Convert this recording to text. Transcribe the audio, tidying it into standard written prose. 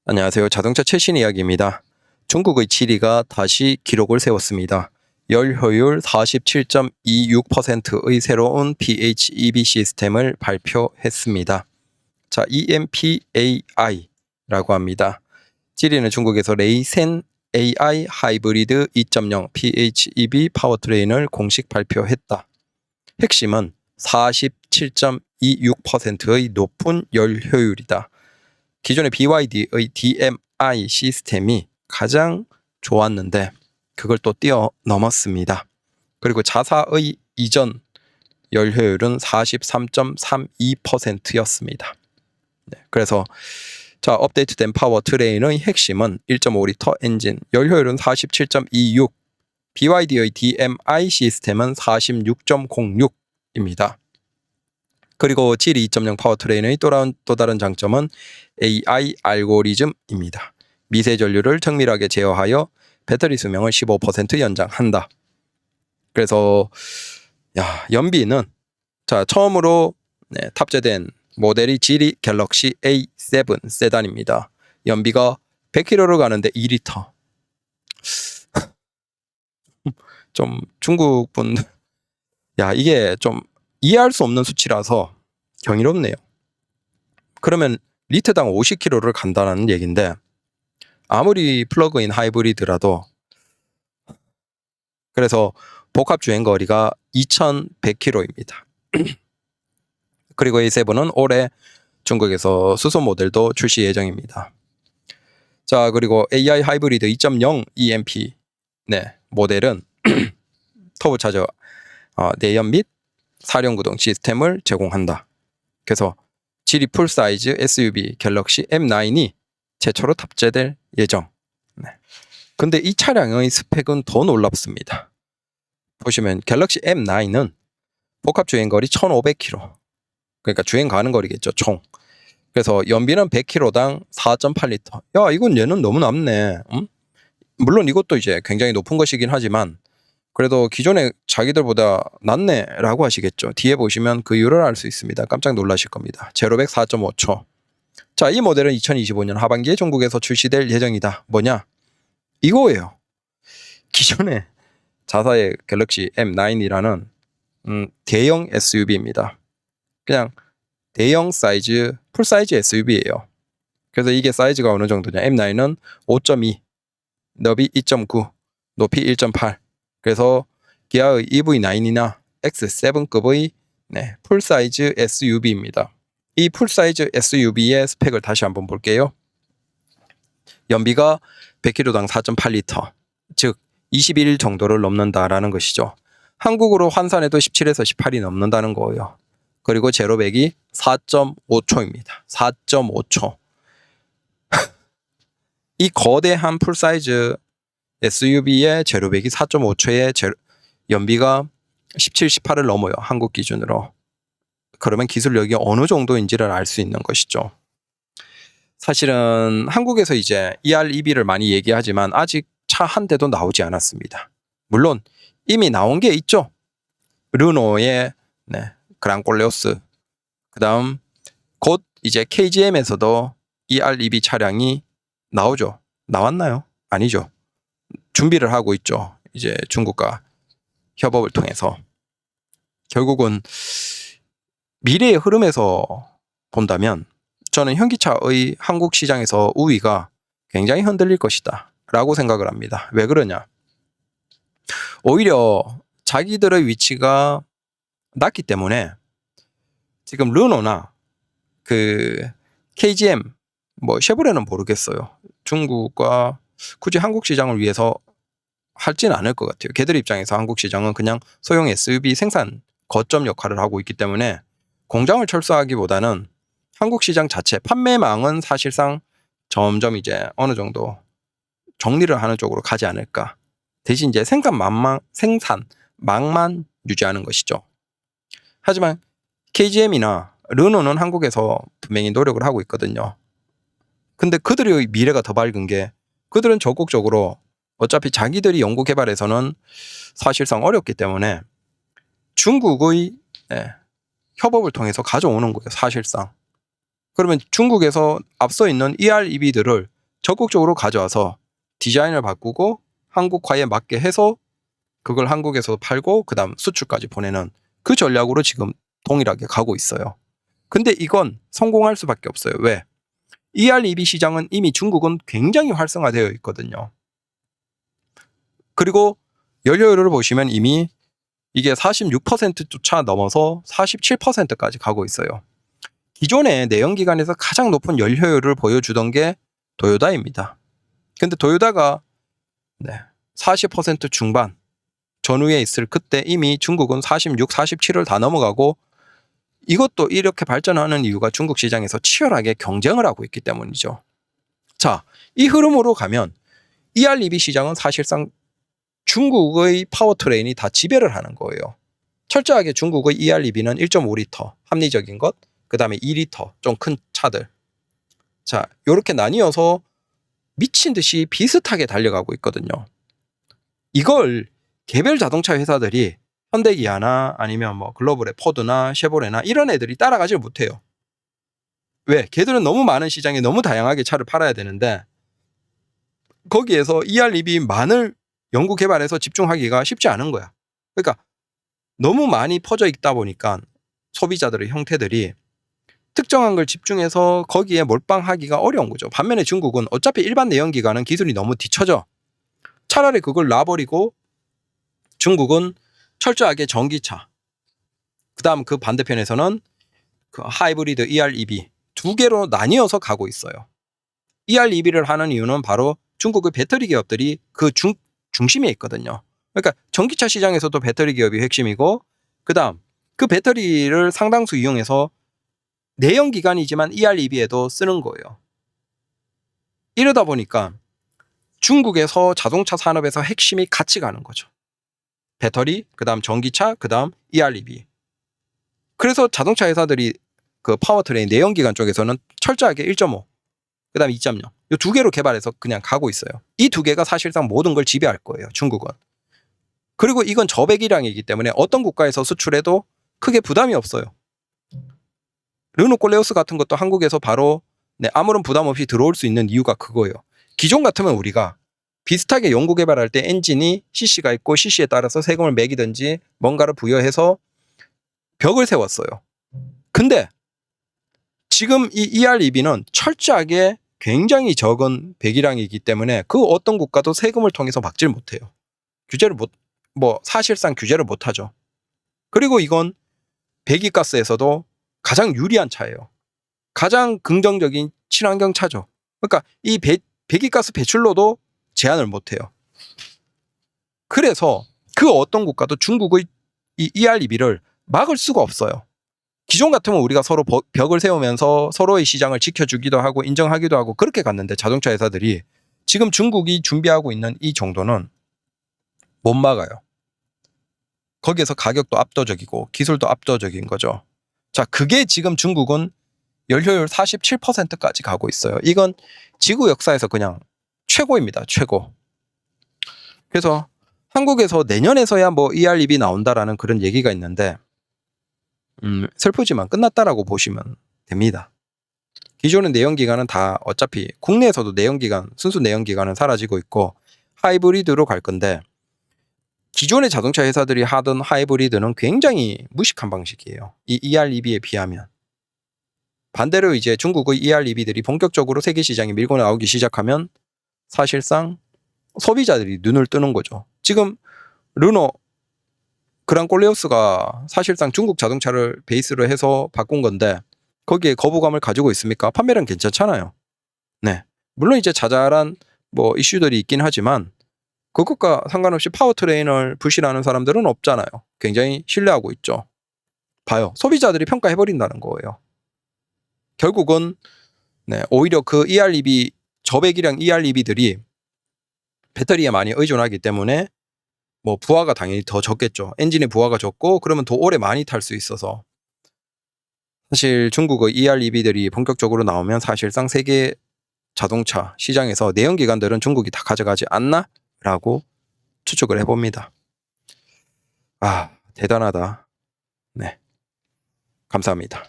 안녕하세요. 자동차 최신 이야기입니다. 중국의 지리가 다시 기록을 세웠습니다. 열 효율 47.26%의 새로운 PHEV 시스템을 발표했습니다. 자, EMPAI라고 합니다. 지리는 중국에서 레이센 AI 하이브리드 2.0 PHEV 파워트레인을 공식 발표했다. 핵심은 47.26%의 높은 열 효율이다. 기존의 BYD의 DMI 시스템이 가장 좋았는데 그걸 또 뛰어넘었습니다. 그리고 자사의 이전 열 효율은 43.32%였습니다. 그래서 자, 업데이트된 파워트레인의 핵심은 1.5리터 엔진, 열 효율은 47.26, BYD의 DMI 시스템은 46.06입니다. 그리고 지리 2.0 파워트레인의 또 다른 장점은 AI 알고리즘입니다. 미세 전류를 정밀하게 제어하여 배터리 수명을 15% 연장한다. 그래서 연비는 자, 처음으로 탑재된 모델이 지리 갤럭시 A7 세단입니다. 연비가 100km를 가는데 2리터. 좀 중국 분들 이게 좀 이해할 수 없는 수치라서 경이롭네요. 그러면 리터당 50km를 간다는 얘기인데 아무리 플러그인 하이브리드라도 그래서 복합 주행거리가 2100km입니다. 그리고 A7은 올해 중국에서 수소 모델도 출시 예정입니다. 자, 그리고 AI 하이브리드 2.0 EMP 모델은 터보차저 내연 및 사륜구동 시스템을 제공한다. 그래서 지리 풀사이즈 SUV 갤럭시 M9이 최초로 탑재될 예정. 근데 이 차량의 스펙은 더 놀랍습니다. 보시면 갤럭시 M9은 복합 주행거리 1500km. 그러니까 주행 가는 거리겠죠, 총. 그래서 연비는 100km당 4.8리터. 야, 이건 얘는 너무 낮네. 물론 이것도 이제 굉장히 높은 것이긴 하지만 그래도 기존의 자기들보다 낫네라고 하시겠죠. 뒤에 보시면 그 이유를 알 수 있습니다. 깜짝 놀라실 겁니다. 0-100 4.5초. 자, 이 모델은 2025년 하반기에 중국에서 출시될 예정이다. 뭐냐? 이거예요. 기존의 자사의 갤럭시 M9이라는 대형 SUV입니다. 그냥 대형 사이즈, 풀사이즈 SUV예요. 그래서 이게 사이즈가 어느 정도냐? M9은 5.2, 너비 2.9, 높이 1.8. 그래서 기아의 EV9이나 X7급의 풀사이즈 SUV입니다. 이 풀사이즈 SUV의 스펙을 다시 한번 볼게요. 연비가 100km당 4.8리터, 즉 21 정도를 넘는다라는 것이죠. 한국으로 환산해도 17에서 18이 넘는다는 거예요. 그리고 제로백이 4.5초입니다. 4.5초. 이 거대한 풀사이즈 SUV의 제로백이 4.5초의 연비가 17, 18을 넘어요. 한국 기준으로. 그러면 기술력이 어느 정도인지를 알 수 있는 것이죠. 사실은 한국에서 이제 EREV를 많이 얘기하지만 아직 차 한 대도 나오지 않았습니다. 물론 이미 나온 게 있죠. 르노의 그랑콜레오스. 그 다음 곧 이제 KGM에서도 EREV 차량이 나오죠. 나왔나요? 아니죠. 준비를 하고 있죠. 이제 중국과 협업을 통해서. 결국은 미래의 흐름에서 본다면 저는 현기차의 한국 시장에서 우위가 굉장히 흔들릴 것이다 라고 생각을 합니다. 왜 그러냐? 오히려 자기들의 위치가 낮기 때문에 지금 르노나 그 KGM, 쉐보레는 모르겠어요. 중국과 굳이 한국 시장을 위해서 할지는 않을 것 같아요. 걔들 입장에서 한국 시장은 그냥 소형 SUV 생산 거점 역할을 하고 있기 때문에 공장을 철수하기보다는 한국 시장 자체 판매망은 사실상 점점 이제 어느 정도 정리를 하는 쪽으로 가지 않을까. 대신 이제 생산망만 유지하는 것이죠. 하지만 KGM이나 르노는 한국에서 분명히 노력을 하고 있거든요. 근데 그들의 미래가 더 밝은 게 그들은 적극적으로 어차피 자기들이 연구 개발에서는 사실상 어렵기 때문에 중국의 협업을 통해서 가져오는 거예요. 사실상. 그러면 중국에서 앞서 있는 EREV들을 적극적으로 가져와서 디자인을 바꾸고 한국화에 맞게 해서 그걸 한국에서 팔고 그다음 수출까지 보내는 그 전략으로 지금 동일하게 가고 있어요. 근데 이건 성공할 수밖에 없어요. 왜? ER/EV 시장은 이미 중국은 굉장히 활성화되어 있거든요. 그리고 연료율을 보시면 이미 이게 46%조차 넘어서 47%까지 가고 있어요. 기존의 내연기관에서 가장 높은 연료율을 보여주던 게 도요타입니다. 근데 도요타가 40% 중반 전후에 있을 그때 이미 중국은 46, 47을 다 넘어가고 이것도 이렇게 발전하는 이유가 중국 시장에서 치열하게 경쟁을 하고 있기 때문이죠. 자, 이 흐름으로 가면 ER/EV 시장은 사실상 중국의 파워트레인이 다 지배를 하는 거예요. 철저하게 중국의 ER/EV는 1.5리터 합리적인 것, 그 다음에 2리터 좀 큰 차들. 자, 이렇게 나뉘어서 미친 듯이 비슷하게 달려가고 있거든요. 이걸 개별 자동차 회사들이 현대기아나 아니면 뭐 글로벌의 포드나 쉐보레나 이런 애들이 따라가질 못해요. 왜? 걔들은 너무 많은 시장에 너무 다양하게 차를 팔아야 되는데 거기에서 ER/EV만을 연구 개발해서 집중하기가 쉽지 않은 거야. 그러니까 너무 많이 퍼져 있다 보니까 소비자들의 형태들이 특정한 걸 집중해서 거기에 몰빵하기가 어려운 거죠. 반면에 중국은 어차피 일반 내연기관은 기술이 너무 뒤처져. 차라리 그걸 놔버리고 중국은 철저하게 전기차. 그다음 그 반대편에서는 그 하이브리드 ER/EV 두 개로 나뉘어서 가고 있어요. ER/EV를 하는 이유는 바로 중국의 배터리 기업들이 그 중심에 있거든요. 그러니까 전기차 시장에서도 배터리 기업이 핵심이고 그다음 그 배터리를 상당수 이용해서 내연기관이지만 ER/EV에도 쓰는 거예요. 이러다 보니까 중국에서 자동차 산업에서 핵심이 같이 가는 거죠. 배터리, 그다음 전기차, 그다음 ER/EV. 그래서 자동차 회사들이 그 파워트레인 내연기관 쪽에서는 철저하게 1.5, 그다음 2.0 이 두 개로 개발해서 그냥 가고 있어요. 이 두 개가 사실상 모든 걸 지배할 거예요. 중국은. 그리고 이건 저배기량이기 때문에 어떤 국가에서 수출해도 크게 부담이 없어요. 르노 꼴레오스 같은 것도 한국에서 바로 아무런 부담 없이 들어올 수 있는 이유가 그거예요. 기존 같으면 우리가 비슷하게 연구 개발할 때 엔진이 CC가 있고 CC에 따라서 세금을 매기든지 뭔가를 부여해서 벽을 세웠어요. 근데 지금 이 ER/EV는 철저하게 굉장히 적은 배기량이기 때문에 그 어떤 국가도 세금을 통해서 막질 못해요. 사실상 규제를 못하죠. 그리고 이건 배기가스에서도 가장 유리한 차예요. 가장 긍정적인 친환경 차죠. 그러니까 이 배기가스 배출로도 제한을 못해요. 그래서 그 어떤 국가도 중국의 이 ER/EV를 막을 수가 없어요. 기존 같으면 우리가 서로 벽을 세우면서 서로의 시장을 지켜주기도 하고 인정하기도 하고 그렇게 갔는데 자동차 회사들이 지금 중국이 준비하고 있는 이 정도는 못 막아요. 거기에서 가격도 압도적이고 기술도 압도적인 거죠. 자, 그게 지금 중국은 연료율 47%까지 가고 있어요. 이건 지구 역사에서 그냥 최고입니다. 최고. 그래서 한국에서 내년에서야 뭐 ER/EV 나온다라는 그런 얘기가 있는데 슬프지만 끝났다라고 보시면 됩니다. 기존의 내연기관은 다 어차피 국내에서도 순수 내연기관은 사라지고 있고 하이브리드로 갈 건데 기존의 자동차 회사들이 하던 하이브리드는 굉장히 무식한 방식이에요. 이 ER/EV에 비하면. 반대로 이제 중국의 ER/EV들이 본격적으로 세계 시장에 밀고 나오기 시작하면 사실상 소비자들이 눈을 뜨는 거죠. 지금 르노 그랑콜레오스가 사실상 중국 자동차를 베이스로 해서 바꾼 건데 거기에 거부감을 가지고 있습니까? 판매량 괜찮잖아요. 네. 물론 이제 자잘한 뭐 이슈들이 있긴 하지만 그것과 상관없이 파워트레인을 부실하는 사람들은 없잖아요. 굉장히 신뢰하고 있죠. 봐요. 소비자들이 평가해버린다는 거예요. 결국은 오히려 그 ER/EV 저배기량 ER/EV들이 배터리에 많이 의존하기 때문에 뭐 부하가 당연히 더 적겠죠. 엔진의 부하가 적고 그러면 더 오래 많이 탈 수 있어서 사실 중국의 ER/EV들이 본격적으로 나오면 사실상 세계 자동차 시장에서 내연기관들은 중국이 다 가져가지 않나? 라고 추측을 해봅니다. 아, 대단하다. 네. 감사합니다.